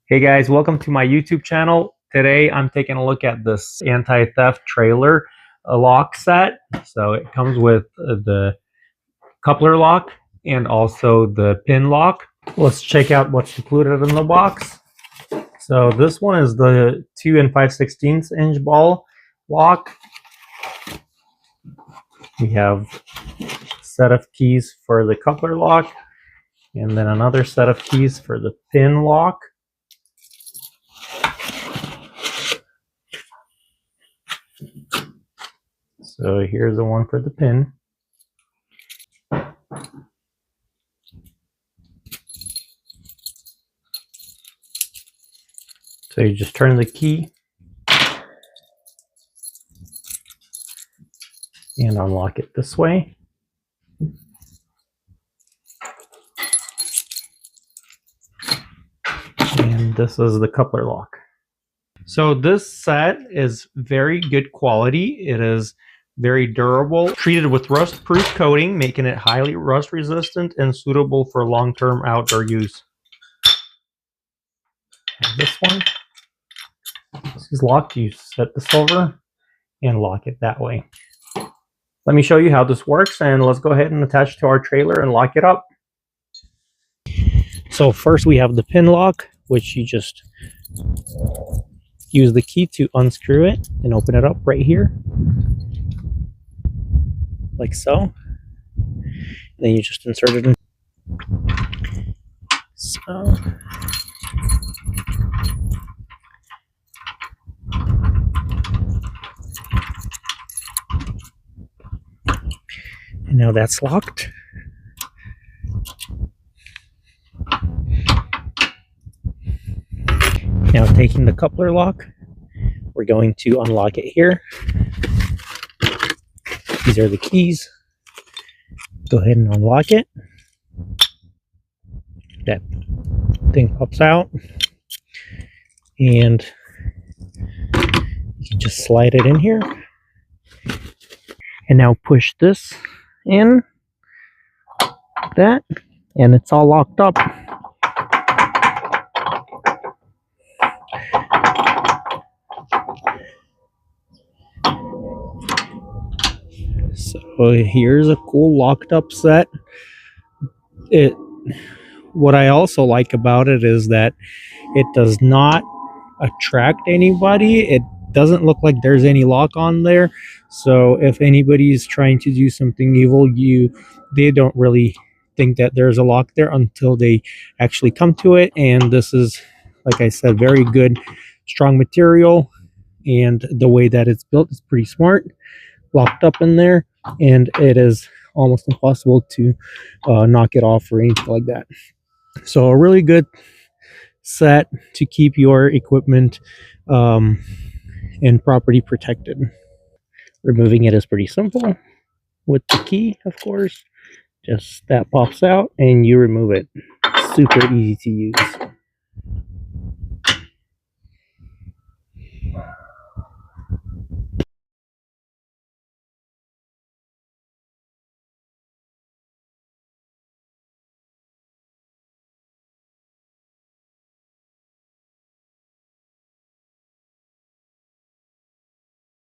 Hey guys, welcome to my YouTube channel. Today I'm taking a look at this anti-theft trailer lock set. So it comes with the coupler lock and also the pin lock. Let's check out what's included in the box. So this one is the 2 5/16 inch ball lock. We have a set of keys for the coupler lock and then another set of keys for the pin lock. So here's the one for the pin. So you just turn the key and unlock it this way. And this is the coupler lock. So this set is very good quality. It is very durable, treated with rust-proof coating, making it highly rust resistant and suitable for long-term outdoor use. And this one, this is locked. You set this over and lock it that way. Let me show you how this works, and let's go ahead and attach to our trailer and lock it up. So first we have the pin lock, which you just use the key to unscrew it and open it up right here, like so. And then you just insert it in. So and now that's locked. Now taking the coupler lock, we're going to unlock it here. These are the keys. Go ahead and unlock it. That thing pops out. And you can just slide it in here. And now push this in. Like that. And it's all locked up. So here's a cool locked up set. What I also like about it is that it does not attract anybody. It doesn't look like there's any lock on there. So if anybody's trying to do something evil, they don't really think that there's a lock there until they actually come to it. And this is, like I said, very good, strong material. And the way that it's built is pretty smart. Locked up in there, and it is almost impossible to knock it off or anything like that. So a really good set to keep your equipment and property protected. Removing it is pretty simple with the key, of course. Just that pops out and you remove it. Super easy to use.